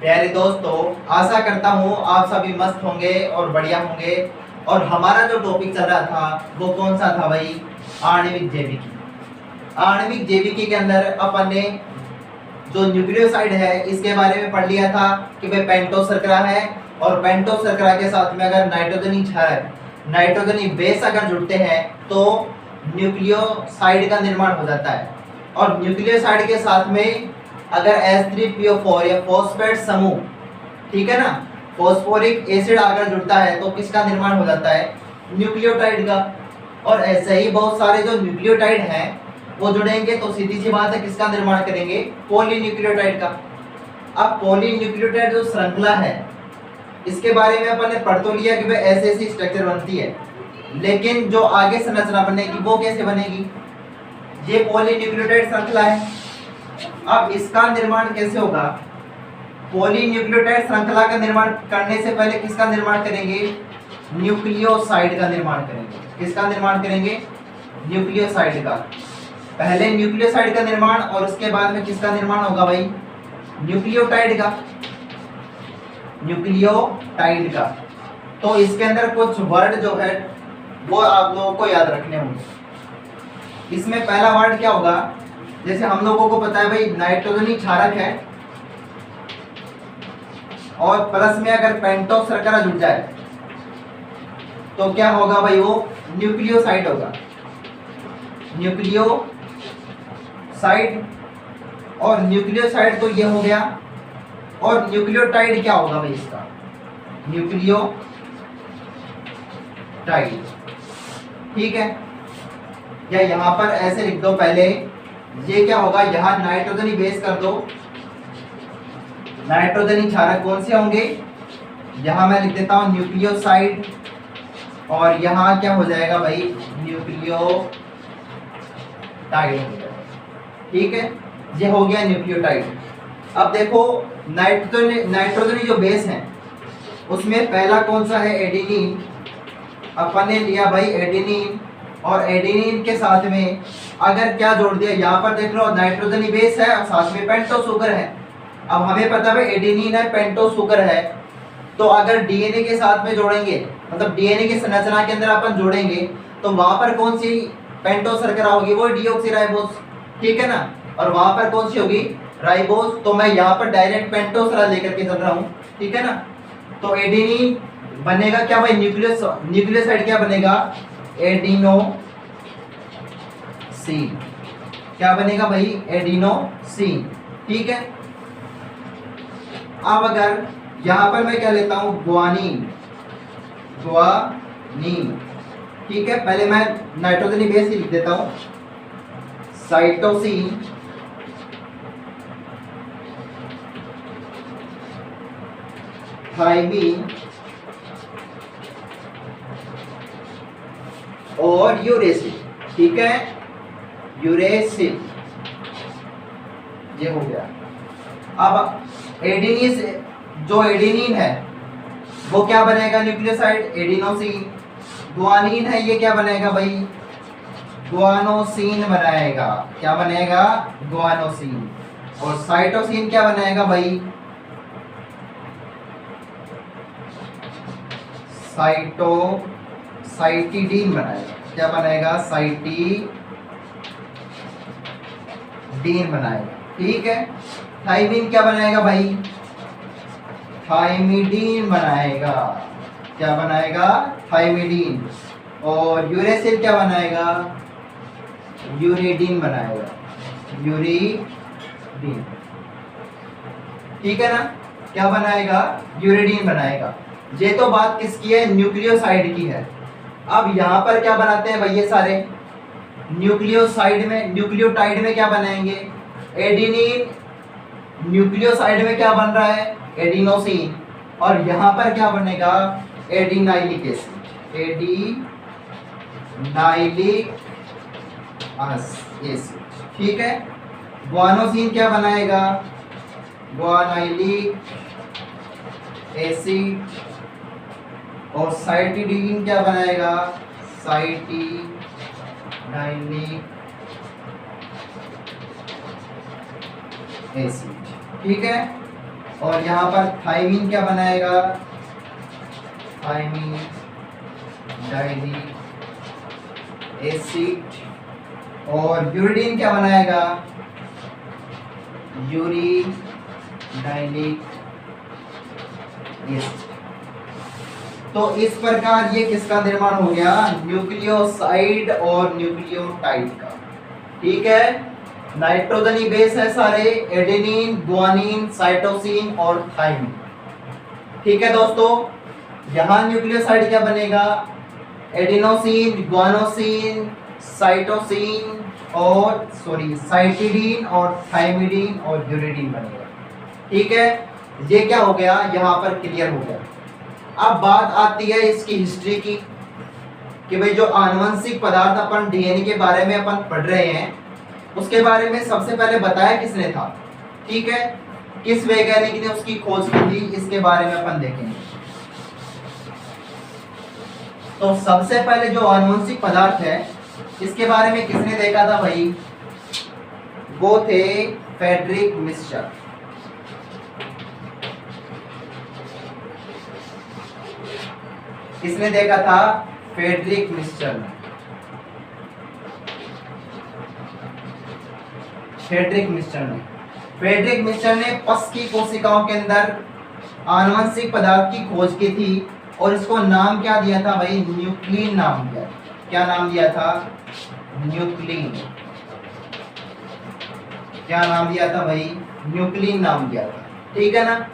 प्यारे दोस्तों, आशा करता हूँ आप सभी मस्त होंगे और बढ़िया होंगे। और हमारा जो टॉपिक चल रहा था वो कौन सा था भाई? आणविक जैविकी। आणविक जैविकी के अंदर अपन ने जो न्यूक्लियोसाइड है इसके बारे में पढ़ लिया था कि भाई पेंटोस शर्करा है, और पेंटोस शर्करा के साथ में अगर नाइट्रोजनी क्षारक, नाइट्रोजनी बेस अगर जुड़ते हैं तो न्यूक्लियोसाइड का निर्माण हो जाता है। और न्यूक्लियोसाइड के साथ में अगर H3PO4 या फॉस्फेट समूह, ठीक है ना, फॉस्फोरिक एसिड अगर जुड़ता है तो किसका निर्माण हो जाता है? न्यूक्लियोटाइड का। और ऐसे ही बहुत सारे जो न्यूक्लियोटाइड हैं वो जुड़ेंगे तो सीधी सी बात है किसका निर्माण करेंगे? पॉलीन्यूक्लियोटाइड का। अब पॉलीन्यूक्लियोटाइड जो श्रृंखला है इसके बारे में अपन ने पढ़ तो लिया कि भाई ऐसे ऐसी स्ट्रक्चर बनती है, लेकिन जो आगे संरचना बनेगी वो कैसे बनेगी? ये पॉलीन्यूक्लियोटाइड श्रृंखला है। अब इसका निर्माण कैसे होगा? पॉलीन्यूक्लियोटाइड श्रृंखला का निर्माण करने से पहले किसका निर्माण करेंगे? न्यूक्लियोसाइड का निर्माण करेंगे। किसका निर्माण करेंगे? न्यूक्लियोसाइड का। पहले न्यूक्लियोसाइड का निर्माण और उसके बाद में किसका निर्माण होगा भाई? न्यूक्लियोटाइड का। न्यूक्लियोटाइड का। तो इसके अंदर कुछ वर्ड जो है वो आप लोगों को याद रखने होंगे। इसमें पहला वर्ड क्या होगा? जैसे हम लोगों को पता है भाई नाइट्रोजनी क्षारक है और प्लस में अगर पेंटोस शर्करा जुड़ जाए तो क्या होगा भाई? वो न्यूक्लियोसाइड होगा। न्यूक्लियोसाइड, और न्यूक्लियोसाइड तो ये हो गया। और न्यूक्लियोटाइड क्या होगा भाई इसका? न्यूक्लियोटाइड, ठीक है। या यहां पर ऐसे लिख दो पहले, ये क्या होगा? यहाँ नाइट्रोजनी बेस कर दो। नाइट्रोजनी क्षारक कौन से होंगे? यहाँ मैं लिख देता हूँ न्यूक्लियोसाइड, और यहाँ क्या हो जाएगा भाई? न्यूक्लियोटाइड हो जाएगा, ठीक है। ये हो गया न्यूक्लियोटाइड। अब देखो नाइट्रोजनी जो बेस है उसमें पहला कौन सा है? एडिनिन। अपन ने लिया भाई एडिनिन, और एडिनिन के साथ में अगर क्या जोड़ दिया? यहाँ पर देख लो नाइट्रोजनी बेस है और साथ में पेंटोस शुगर है। अब हमें पता है एडिनिन है, पेंटोस शुगर है, तो अगर डीएनए के साथ में जोड़ेंगे, मतलब डीएनए की संरचना के अंदर अपन जोड़ेंगे तो वहां पर कौन सी पेंटोस शर्करा होगी? वो डीऑक्सीराइबोस, ठीक है ना। और वहां पर कौन सी होगी? राइबोस। तो मैं यहाँ पर डायरेक्ट पेंटोस लेकर के चल रहा हूँ, ठीक है ना। तो एडिनिन बनेगा क्या भाई? न्यूक्लियोसाइड क्या बनेगा? एडिनोसिन। क्या बनेगा भाई? एडिनोसिन, ठीक है। अब अगर यहां पर मैं क्या लेता हूं? ग्वानिन, ठीक है। पहले मैं नाइट्रोजनी बेस ही लिख देता हूं, साइटोसिन, थाइमीन और यूरेसिल, ठीक है। यूरेसिल, ये हो गया। अब जो एडिनिन है वो क्या बनेगा? Nucleoside, adenosine. ग्वानिन है, ये क्या बनेगा भाई? ग्वानोसिन बनाएगा। क्या बनेगा? ग्वानोसिन। और साइटोसिन क्या बनाएगा भाई? साइटिडीन बनाएगा। क्या बनाएगा? साइटिडीन बनाएगा, ठीक है। थाइमीन क्या बनाएगा भाई? थाइमिडीन बनाएगा। क्या बनाएगा? थाइमिडीन। और यूरेसिल क्या बनाएगा? यूरिडीन बनाएगा। यूरिडीन, ठीक है ना। क्या बनाएगा? यूरिडीन बनाएगा। ये तो बात किसकी है? न्यूक्लियोसाइड की है। अब यहाँ पर क्या बनाते हैं भाई? ये सारे न्यूक्लियोटाइड में क्या बनाएंगे? एडिनिन। न्यूक्लियोसाइड में क्या बन रहा है? एडिनोसिन। और यहाँ पर क्या बनेगा? Adenylic acid. एडिनाइलिक एसिड, ठीक है। ग्वानोसिन क्या बनाएगा? ग्वानाइलिक एसिड। और साइटिडीन क्या बनाएगा? साइटिडाइलिक एसिड, ठीक है। और यहाँ पर थायमीन क्या बनाएगा, थायमीन डाइलिक एसिड। और यूरिडीन क्या बनाएगा, यूरिडाइलिक एसिड। तो इस प्रकार ये किसका निर्माण हो गया, न्यूक्लियोसाइड और न्यूक्लियोटाइड का। ठीक है, नाइट्रोजनी बेस है सारे, एडेनिन, गुआनिन, साइटोसिन और थायमीन। ठीक है दोस्तों, यहां न्यूक्लियोसाइड क्या बनेगा, एडिनोसिन, गुआनोसिन, साइटोसिन और साइटिडीन और थायमिडीन और यूरिडीन बनेगा। ठीक है, ये क्या हो गया, यहां पर क्लियर हो गया। अब बात आती है इसकी हिस्ट्री की, कि भाई जो आनुवंशिक पदार्थ अपन डीएनए के बारे में अपन पढ़ रहे हैं, उसके बारे में सबसे पहले बताया किसने था। ठीक है, किस वैज्ञानिक ने उसकी खोज की थी, इसके बारे में अपन देखेंगे। तो सबसे पहले जो आनुवंशिक पदार्थ है, इसके बारे में किसने देखा था भाई, वो थे फ्रेडरिक मिस्चर। किसने देखा था, फ्रेडरिक मिस्चर ने। फ्रेडरिक मिस्चर ने पस की कोशिकाओं के अंदर आनुवंशिक पदार्थ की खोज की थी और इसको नाम क्या दिया था भाई, न्यूक्लिन नाम दिया। क्या नाम दिया था, न्यूक्लिन। क्या नाम दिया था भाई, न्यूक्लिन नाम दिया था। ठीक है ना,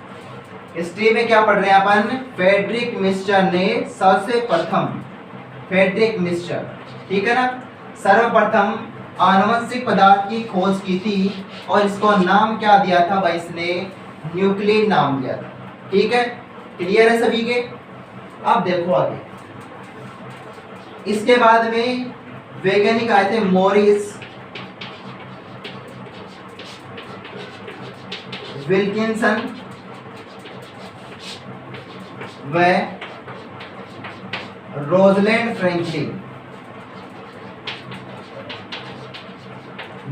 हिस्ट्री में क्या पढ़ रहे हैं अपन, फ्रेडरिक मिस्चर ने सबसे प्रथम, फ्रेडरिक मिस्चर, ठीक है ना, सर्वप्रथम आनुवंशिक पदार्थ की खोज की थी और इसको नाम क्या दिया था भाई, इसने न्यूक्लिन नाम दिया था। ठीक है, क्लियर है सभी के। अब देखो आगे, इसके बाद में वैज्ञानिक आए थे मॉरिस विल्किंसन व रोजलैंड फ्रैंकलिन।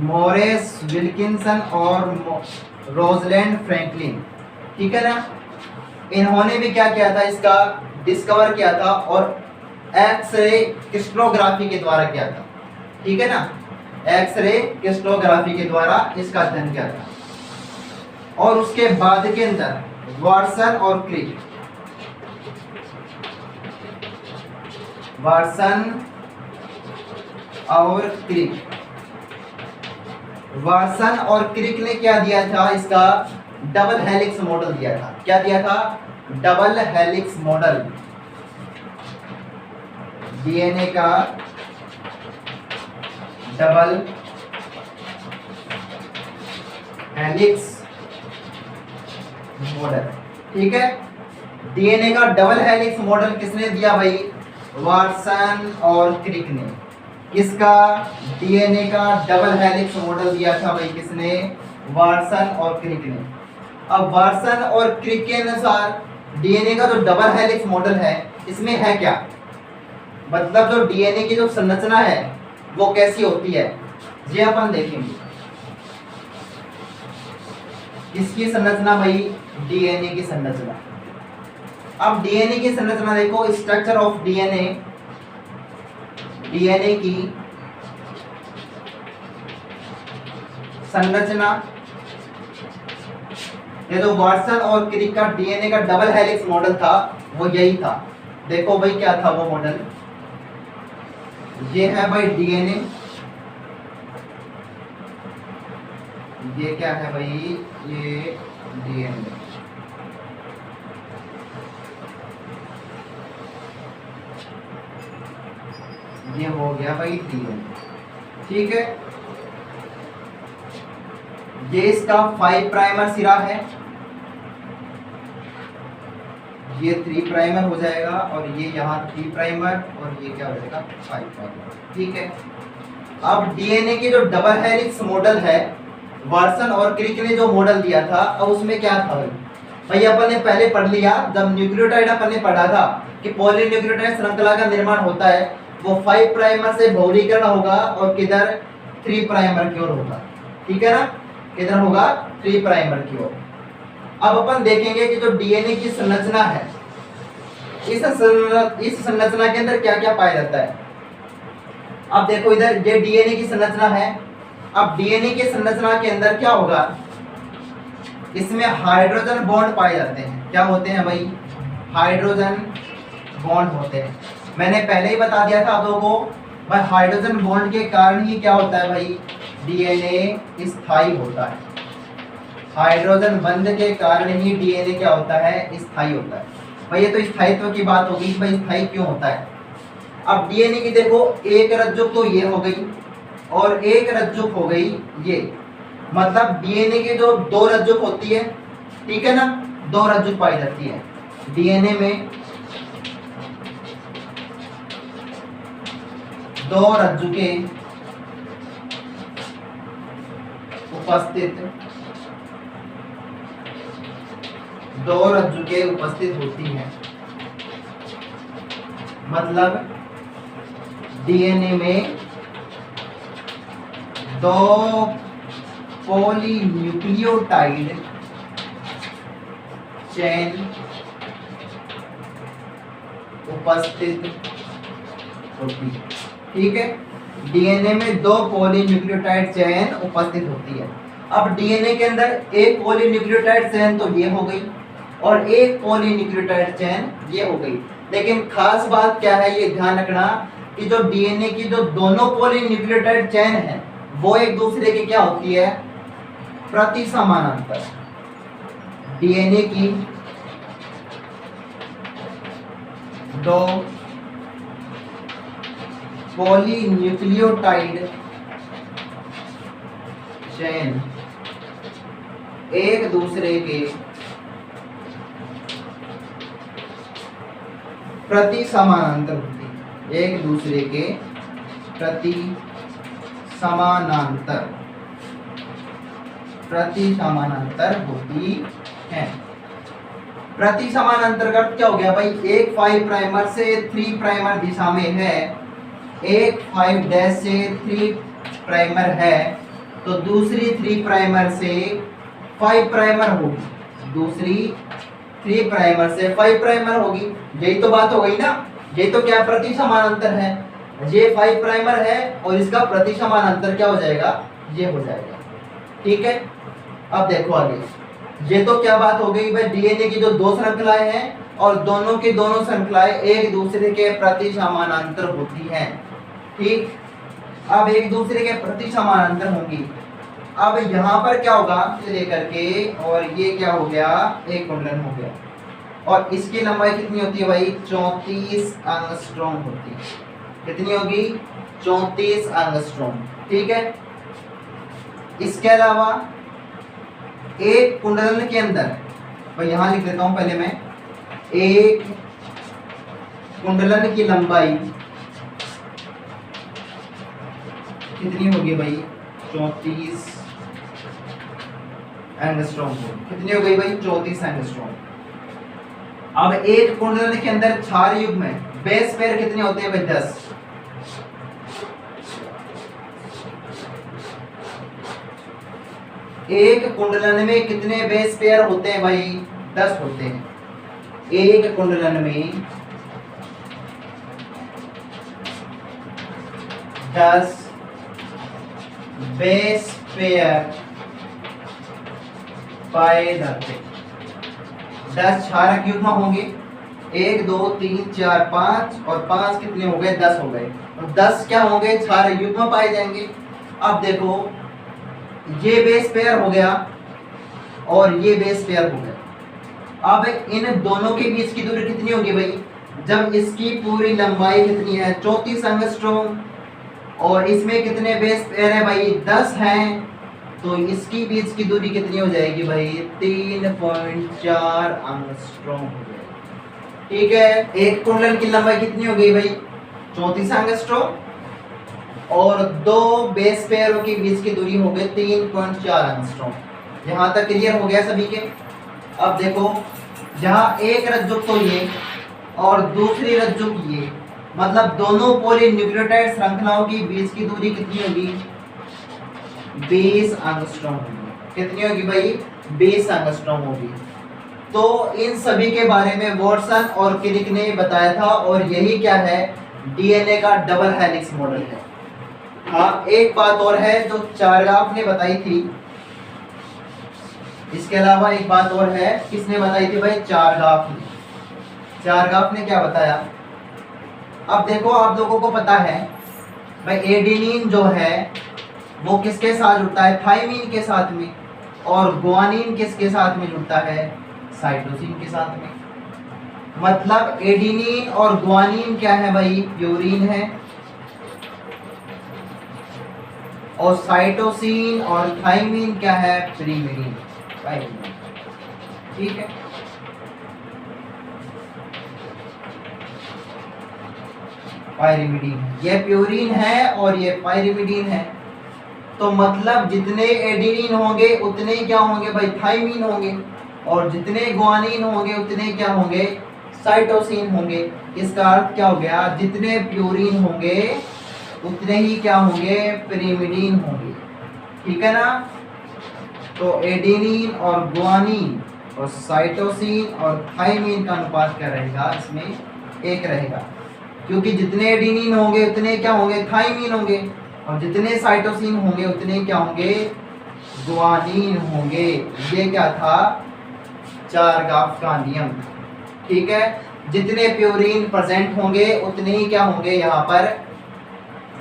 मॉरिस विल्किंसन और रोजलैंड फ्रैंकलिन, ठीक है ना, इन्होंने भी क्या किया था, इसका डिस्कवर किया था और एक्सरे क्रिस्टलोग्राफी के द्वारा किया था। ठीक है ना, एक्सरे क्रिस्टलोग्राफी के द्वारा इसका अध्ययन किया था। और उसके बाद के अंदर वाटसन और क्रिक, वाटसन और क्रिक ने क्या दिया था, इसका डबल हेलिक्स मॉडल दिया था। क्या दिया था, डबल हेलिक्स मॉडल, डीएनए का डबल हेलिक्स मॉडल। ठीक है, डीएनए का डबल हेलिक्स मॉडल किसने दिया भाई, वाटसन और क्रिक ने। किसका, डीएनए का डबल हेलिक्स मॉडल दिया था भाई, किसने, वाटसन और क्रिक ने। अब वाटसन और क्रिक के अनुसार डीएनए का जो डबल हेलिक्स मॉडल है, इसमें है क्या, मतलब जो डीएनए की जो संरचना है वो कैसी होती है, ये अपन देखेंगे। किसकी संरचना भाई, डीएनए की संरचना। अब डीएनए की संरचना देखो, स्ट्रक्चर ऑफ डीएनए, डीएनए की संरचना। ये जो वाटसन और क्रिक का डीएनए का डबल हेलिक्स मॉडल था, वो यही था। देखो भाई क्या था वो मॉडल, ये है भाई डीएनए, ये क्या है भाई, ये डीएनए। ये हो गया भाई डीएनए। ठीक है, ये इसका 5 प्राइमर सिरा है, ये 3 प्राइमर हो जाएगा और ये यहाँ 3 प्राइमर और ये क्या हो जाएगा 5 प्राइमर। ठीक है, अब डीएनए के जो डबल हेलिक्स मॉडल है, वाटसन और क्रिक ने जो मॉडल दिया था, अब उसमें क्या था भाई, अपन ने पहले पढ़ लिया जब न्यूक्लियोटाइड अपन ने पढ़ा था कि पॉलीन्यूक्लियोटाइड श्रृंखला का निर्माण होता है, वो 5 प्राइमर से बहुलीकरण होगा और किधर 3 प्राइमर की ओर होगा। ठीक है ना, किधर होगा 3 प्राइमर की ओर। अब अपन देखेंगे कि जो डीएनए की संरचना है, इस संरचना के अंदर क्या क्या पाया जाता है। अब देखो इधर ये डीएनए की संरचना है। अब डीएनए की संरचना के अंदर क्या होगा, इसमें हाइड्रोजन बॉन्ड पाए जाते हैं। क्या होते हैं भाई, हाइड्रोजन बॉन्ड होते हैं। मैंने पहले ही बता दिया था आप लोगों को भाई, हाइड्रोजन बॉन्ड के कारण ही क्या होता है भाई, डीएनए स्थायी होता है। हाइड्रोजन बंध के कारण ही डीएनए क्या होता है, स्थायी होता है। भाई ये तो स्थायित्व की बात होगी, भाई स्थायी क्यों होता है। अब डीएनए की देखो एक रज्जुक तो ये हो गई और एक रज्जुक हो गई ये, मतलब डीएनए की जो दो रज्जुक होती है, ठीक है ना, दो रज्जुक पाई जाती है डीएनए में, दो रज्जुकें उपस्थित होती हैं। मतलब डीएनए में दो पॉलीन्यूक्लियोटाइड चेन उपस्थित होती है, ठीक है। डीएनए में दो पॉलीन्यूक्लियोटाइड चेन उपस्थित होती है। अब डीएनए के अंदर एक पॉलीन्यूक्लियोटाइड चेन तो ये हो गई और एक पॉलीन्यूक्लियोटाइड चेन ये हो गई। लेकिन खास बात क्या है, ये ध्यान रखना कि जो डीएनए की जो दोनों पॉलीन्यूक्लियोटाइड चेन है वो एक दूसरे की क्या होती है, प्रति समानांतर। डीएनए की दो पॉलीन्यूक्लियोटाइड चेन एक दूसरे के प्रति समानांतर होती है, एक दूसरे के प्रति समानांतर होती है। प्रति समानांतर का अर्थ क्या हो गया भाई, एक 5 प्राइमर से 3 प्राइमर दिशा में है, एक 5 डैश से 3 प्राइमर है, तो दूसरी 3 प्राइमर से 5 प्राइमर होगी, दूसरी 3 प्राइमर से 5 प्राइमर होगी। यही तो बात हो गई ना, यही तो क्या प्रति समानांतर है। ये 5 प्राइमर है और इसका प्रति समानांतर क्या हो जाएगा, ये हो जाएगा, ठीक है। अब देखो आगे, ये तो क्या बात हो गई भाई, डीएनए की जो दो श्रृंखलाएं हैं और दोनों की दोनों श्रृंखलाएं एक दूसरे के प्रति समानांतर होती हैं, ठीक। अब एक दूसरे के प्रति समानांतर होंगी। अब यहाँ पर क्या होगा, ये लेकर के और ये क्या हो गया, एक कुंडलन हो गया और इसकी लंबाई कितनी होती है भाई, 34 एंगस्ट्रॉम होती है। कितनी होगी, 34 एंगस्ट्रॉम, ठीक है। इसके अलावा एक कुंडलन के अंदर, तो यहाँ लिख देता हूं पहले मैं, एक कुंडलन की लंबाई कितनी होगी भाई, 34 एंगस्ट्रॉम। कितनी हो गई भाई, 34 एंगस्ट्रॉम। अब एक कुंडलन के अंदर क्षार युग्म में बेस पेयर कितने होते हैं भाई, 10। एक कुंडलन में कितने बेस पेयर होते हैं भाई, 10 होते हैं। एक कुंडलन में 10 बेस पेयर पाए जाते हैं। 10 क्षारक युग्म होंगे, 1 2 3 4 5 और 5 कितने हो गए, 10 हो गए। और 10 क्या होंगे, क्षारक युग्म पाए जाएंगे। अब देखो ये बेस पेयर हो गया और ये बेस पेयर हो गया। अब इन दोनों के बीच की दूरी कितनी होगी भाई, जब इसकी पूरी लंबाई कितनी है, 34 एंगस्ट्रॉम और इसमें कितने बेस पेयर है भाई, 10 हैं, तो इसकी बीच की दूरी कितनी हो जाएगी भाई, 3.4 एंगस्ट्रॉम हो जाएगी, ठीक है। एक कुंडलन की लंबाई कितनी हो गई भाई, 34 एंगस्ट्रॉम और दो बेस पेयरों के बीच की दूरी हो गई 3.4 एंगस्ट्रॉम। यहाँ तक क्लियर हो गया सभी के। अब देखो जहाँ एक रज्जुक तो ये और दूसरी रज्जुक ये, मतलब दोनों पॉलीन्यूक्लियोटाइड श्रृंखलाओं की बीच की दूरी कितनी होगी, 20 एंगस्ट्रॉम होगी। कितनी होगी भाई, 20 एंगस्ट्रॉम होगी। तो इन सभी के बारे में वॉटसन और क्रिक ने बताया था, और यही क्या है, डीएनए का डबल हेलिक्स मॉडल है। हाँ, एक बात और है जो चारगाफ ने बताई थी, इसके अलावा एक बात और है, किसने बताई थी भाई, चारगाफ ने। चारगाफ ने क्या बताया, अब देखो आप लोगों को पता है भाई एडेनिन जो है वो किसके साथ जुड़ता है, थाइमिन के साथ में, और गुआनिन किसके साथ में जुड़ता है, साइटोसिन के साथ में। मतलब एडेनिन और गुआनिन क्या है भाई, प्यूरिन है, और साइटोसिन और थाइमिन क्या है, pyrimidine। ठीक है, पायरिमिडीन, ये प्यूरिन है और ये पायरिमिडीन है। तो मतलब जितने एडेनिन होंगे उतने क्या होंगे भाई, थाइमिन होंगे, और जितने गुआनिन होंगे उतने क्या होंगे, साइटोसिन होंगे। इसका अर्थ क्या हो गया, जितने प्यूरिन होंगे उतने ही क्या होंगे, pyrimidine होंगे। ठीक है ना। तो एडेनिन और गुआनिन और साइटोसिन और थाइमिन का अनुपात क्या रहेगा, इसमें 1 रहेगा, क्योंकि जितने एडेनिन होंगे उतने क्या होंगे, थाइमिन होंगे, और जितने साइटोसिन होंगे उतने क्या होंगे, गुआनिन होंगे। ये क्या था, चारगाफ का नियम। ठीक है, जितने प्यूरिन प्रेजेंट होंगे उतने ही क्या होंगे, यहाँ पर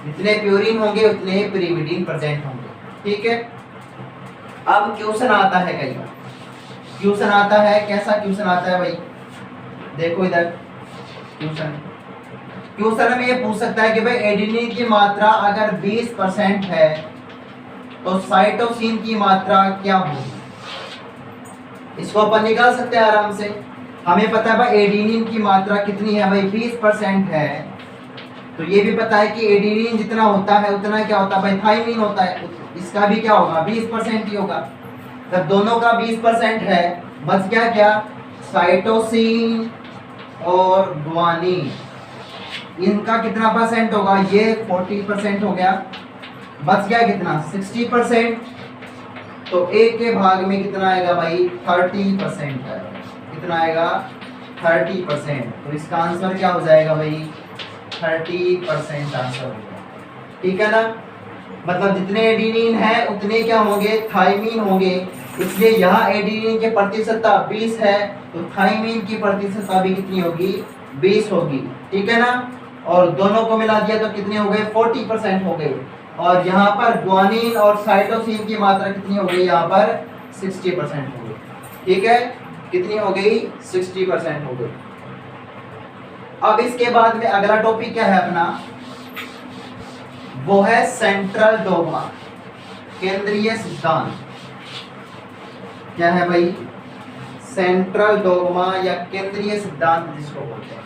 जितने प्यूरिन होंगे उतने ही pyrimidine प्रेजेंट होंगे। ठीक है, अब क्वेश्चन आता है, कई बार क्वेश्चन आता है, कैसा क्वेश्चन आता है भाई, देखो इधर क्वेश्चन में ये पूछ सकता है कि भाई एडेनिन की मात्रा अगर 20% है तो साइटोसिन की मात्रा क्या होगी। इसको अपन निकाल सकते हैं आराम से। हमें पता है भाई एडेनिन की मात्रा कितनी है भाई, 20% है, तो ये भी पता है कि एडेनिन जितना होता है उतना क्या होता है भाई, थाइमिन होता है। इसका भी क्या होगा, 20% ही होगा। जब दोनों का 20% है, बच गया क्या, साइटोसिन और गुआनिन, इनका कितना परसेंट होगा, ये 40% हो गया, बच गया कितना, 60%। तो एक के भाग में कितना आएगा भाई, 30% आएगा। कितना आएगा, 30%। तो इसका आंसर क्या हो जाएगा भाई, 30% आंसर होगा। ठीक है ना। मतलब जितने एडेनिन है उतने क्या होंगे, थाइमिन होंगे। इसलिए यहाँ एडेनिन की प्रतिशतता 20 है, तो थाइमिन की प्रतिशतता भी कितनी होगी, 20 होगी। ठीक है ना। और दोनों को मिला दिया तो कितने हो गए, 40% हो गए। और यहाँ पर गुआनिन और साइटोसिन की मात्रा कितनी हो गई, यहाँ पर 60% हो गई। ठीक है, कितनी हो गई, 60% हो गई। अब इसके बाद में अगला टॉपिक क्या है अपना, वो है सेंट्रल डोग्मा, केंद्रीय सिद्धांत। क्या है भाई, सेंट्रल डोग्मा या केंद्रीय सिद्धांत जिसको बोलते हैं,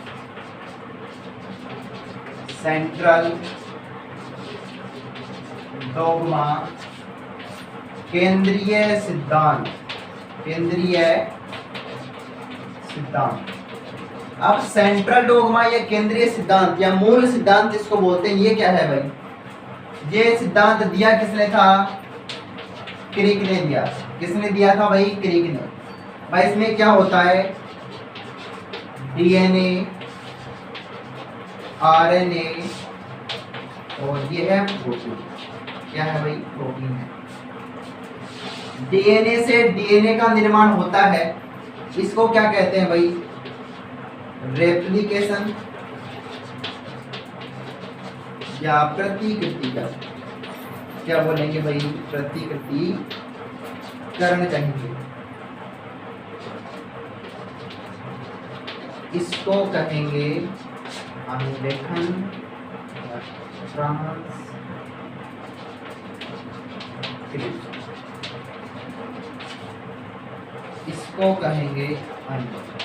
सेंट्रल डोग्मा, केंद्रीय सिद्धांत, केंद्रीय सिद्धांत। अब सेंट्रल डोग्मा या केंद्रीय सिद्धांत या मूल सिद्धांत जिसको बोलते हैं, ये क्या है भाई, ये सिद्धांत दिया किसने था, क्रिक ने दिया। किसने दिया था भाई, क्रिक ने। भाई इसमें क्या होता है, डीएनए, आरएनए, और ये है प्रोटीन। क्या है भाई, प्रोटीन है। डीएनए से डीएनए का निर्माण होता है, इसको क्या कहते हैं भाई, रेप्लिकेशन या प्रतिकृतिकरण। क्या बोलेंगे भाई, प्रतिकृतिकरण कहेंगे। इसको कहेंगे अनुलेखन, इसको कहेंगे अनुलेखन।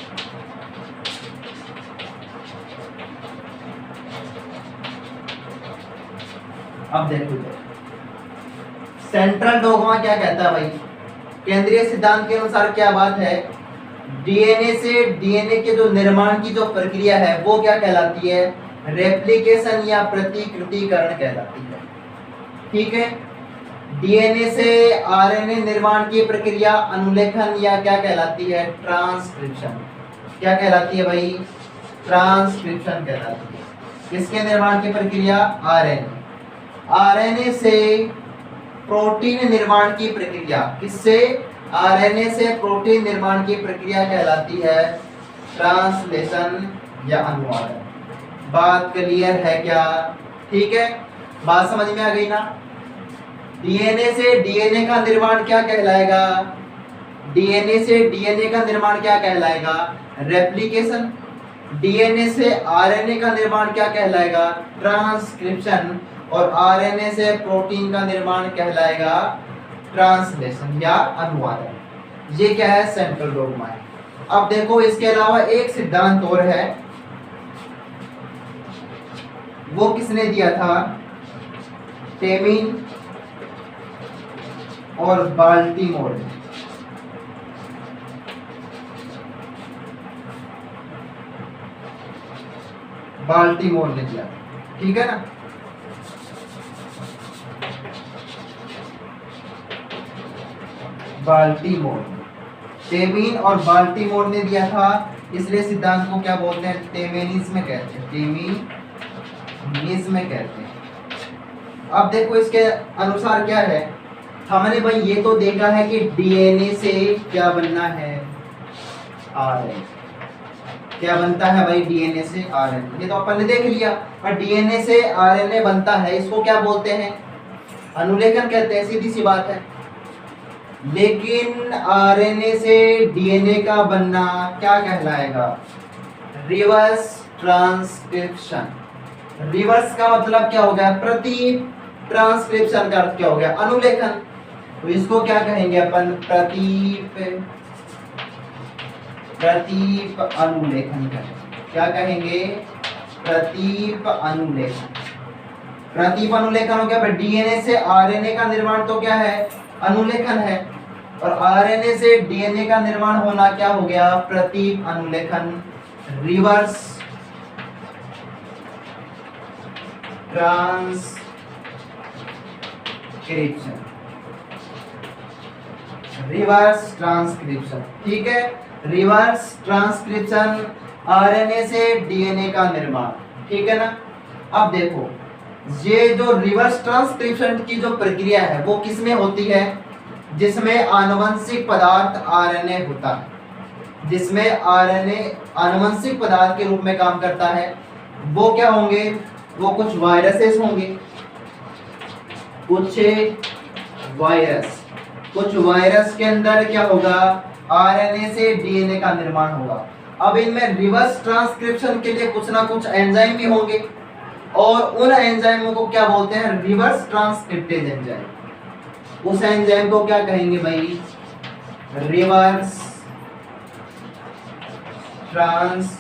अब देखो सेंट्रल डोग्मा क्या कहता है भाई, केंद्रीय सिद्धांत के अनुसार क्या बात है, डीएनए से डीएनए के जो निर्माण की जो प्रक्रिया है वो क्या कहलाती है, रेप्लिकेशन या प्रतिकृतिकरण कहलाती है। ठीक है। डीएनए से आरएनए निर्माण की प्रक्रिया अनुलेखन या क्या कहलाती है? ट्रांसक्रिप्शन। क्या कहलाती है भाई? ट्रांसक्रिप्शन कहलाती है। किसके निर्माण की प्रक्रिया? आरएनए। आरएनए से प्रोटीन निर्माण की प्रक्रिया, किससे? आरएनए से प्रोटीन निर्माण की प्रक्रिया कहलाती है ट्रांसलेशन या अनुवादन। बात क्लियर है क्या? ठीक है, बात समझ में आ गई ना? डीएनए से डीएनए का निर्माण क्या कहलाएगा? डीएनए से डीएनए का निर्माण क्या कहलाएगा? रेप्लिकेशन। डीएनए से आरएनए का निर्माण क्या कहलाएगा? ट्रांसक्रिप्शन। और आरएनए से प्रोटीन का निर्माण कहलाएगा ट्रांसलेशन या अनुवादन। ये क्या है? सेंट्रल डोग्मा है। अब देखो, इसके अलावा एक सिद्धांत और है, वो किसने दिया था? टेमिन और बाल्टीमोर ने। बाल्टीमोर ने दिया, ठीक है ना? बाल्टीमोर, टेमिन और बाल्टीमोर ने दिया था, इसलिए सिद्धांत को क्या बोलते हैं? टेमेनिज्म कहते हैं। टेमिनिज्म कहते हैं। अब देखो, इसके अनुसार क्या है? हमने भाई ये तो देखा है कि डीएनए से क्या बनना है? आरएनए। क्या बनता है भाई? डीएनए से आरएनए। ये तो अपन ने देख लिया। और डीएनए से आरएनए बनता है, इसको क्या बोलते हैं? अनुलेखन कहते हैं, सीधी सी बात है। लेकिन आरएनए से डीएनए का बनना क्या कहलाएगा? Reverse transcription. रिवर्स का मतलब क्या हो गया? प्रतीप। ट्रांसक्रिप्शन का अर्थ क्या हो गया? अनुलेखन। तो इसको क्या कहेंगे अपन? प्रतीप अनुलेखन कहेंगे। क्या कहेंगे? प्रतीप अनुलेखन। प्रतीप अनुलेखन हो गया। डीएनए से आरएनए का निर्माण तो क्या है? अनुलेखन है। और आरएनए से डीएनए का निर्माण होना क्या हो गया? प्रतीप अनुलेखन। Reverse transcription. रिवर्स ट्रांसक्रिप्शन, ठीक है? रिवर्स ट्रांसक्रिप्शन, आरएनए से डीएनए का निर्माण, ठीक है ना? अब देखो, ये जो रिवर्स ट्रांसक्रिप्शन की जो प्रक्रिया है वो किसमें होती है? जिसमें आनुवंशिक पदार्थ आरएनए होता है। जिसमें आरएनए आनुवंशिक पदार्थ के रूप में काम करता है। वो क्या होंगे? वो कुछ वायरसेस होंगे। कुछ वायरस के अंदर क्या होगा? आरएनए से डीएनए का निर्माण होगा। अब इनमें रिवर्स ट्रांसक्रिप्शन के लिए कुछ ना कुछ एंजाइम भी होंगे, और उन एंजाइमों को क्या बोलते हैं? Reverse transcriptase enzyme. उस एंजाइम को क्या कहेंगे भाई? Reverse transcriptase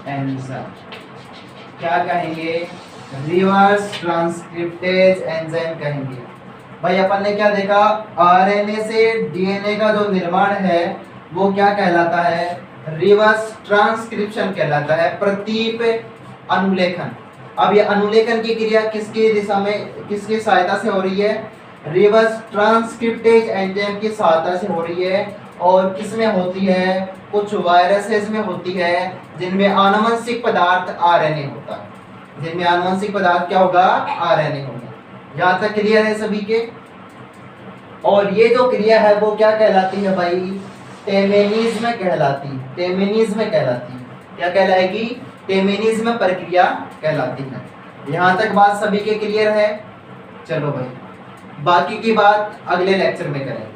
enzyme. क्या कहेंगे? रिवर्स ट्रांसक्रिप्टेज एंजाइम कहेंगे। भाई अपन ने क्या देखा? आरएनए से डीएनए का जो निर्माण है वो क्या कहलाता है? रिवर्स ट्रांसक्रिप्शन कहलाता है। प्रतीप अनुलेखन। अब ये अनुलेखन की क्रिया किसकी दिशा में, किसकी सहायता से हो रही है? रिवर्स ट्रांसक्रिप्टेज एंजाइम की सहायता से हो रही है। और किसमें होती है? कुछ वायरसेस में होती है, जिनमें आनुवंशिक पदार्थ आरएनए होता है। जिनमें आनुवंशिक पदार्थ क्या होगा? आरएनए होगा। यहाँ तक क्लियर है सभी के? और ये जो क्रिया है वो क्या कहलाती है भाई? टेमेनिज्म कहलाती है। टेमेनिज्म कहलाती है। क्या कहलाएगी? टेमेनिज्म प्रक्रिया कहलाती है। यहाँ तक बात सभी के क्लियर है? चलो भाई, बाकी की बात अगले लेक्चर में करेंगे।